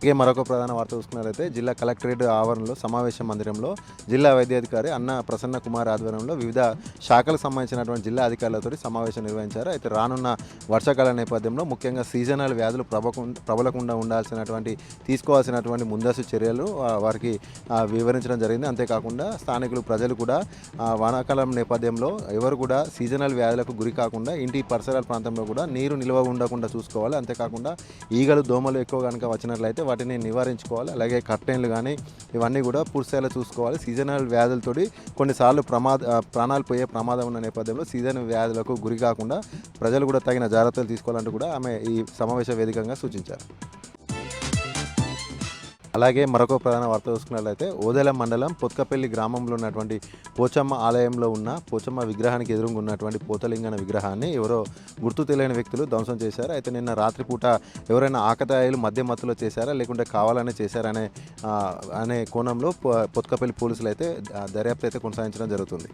ఇక మరొక ప్రధాన వార్త చూసుకున్నట్లయితే జిల్లా కలెక్టరేట్ ఆవరణలో సమావేశ మందిరంలో జిల్లా వైద్యాధికారి అన్న ప్రసన్న కుమార్ ఆధ్వర్యంలో వివిధ శాఖలకు సంబంధించినటువంటి జిల్లా అధికారులతో సమావేశం నిర్వహించారు. అయితే రానున్న వర్షాకాల నేపథ్యంలో ముఖ్యంగా సీజనల్ వ్యాధులు ప్రబలకుండా ఉండాల్సినటువంటి తీసుకోవాల్సినటువంటి ముందస్తు చర్యలు వారికి వివరించడం జరిగింది. అంతేకాకుండా స్థానికులు ప్రజలు కూడా వానాకాలం నేపథ్యంలో ఎవరు కూడా సీజనల్ వ్యాధులకు గురి కాకుండా ఇంటి పరిసరాల ప్రాంతంలో కూడా నీరు నిల్వ ఉండకుండా చూసుకోవాలి. అంతేకాకుండా ఈగలు దోమలు ఎక్కువ కనుక వచ్చినట్లయితే వాటిని నివారించుకోవాలి. అలాగే కర్టెన్లు కానీ ఇవన్నీ కూడా పూర్తిస్థాయిలో చూసుకోవాలి. సీజనల్ వ్యాధులతోటి కొన్నిసార్లు ప్రాణాలు పోయే ప్రమాదం ఉన్న నేపథ్యంలో సీజన్ వ్యాధులకు గురి కాకుండా ప్రజలు కూడా తగిన జాగ్రత్తలు తీసుకోవాలంటూ కూడా ఆమె ఈ సమావేశ వేదికగా సూచించారు. అలాగే మరొక ప్రధాన వార్త చూసుకున్నట్లయితే ఓదెల మండలం పొత్కపల్లి గ్రామంలో ఉన్నటువంటి పోచమ్మ ఆలయంలో ఉన్న పోచమ్మ విగ్రహానికి ఎదురుగా ఉన్నటువంటి పోతలింగన విగ్రహాన్ని ఎవరో గుర్తు తెలియని వ్యక్తులు ధ్వంసం చేశారు. అయితే నిన్న రాత్రిపూట ఎవరైనా ఆకతాయిలు మధ్య మత్తులో చేశారా లేకుంటే కావాలనే చేశారనే కోణంలో పొత్కపల్లి పోలీసులు అయితే దర్యాప్తు అయితే కొనసాగించడం జరుగుతుంది.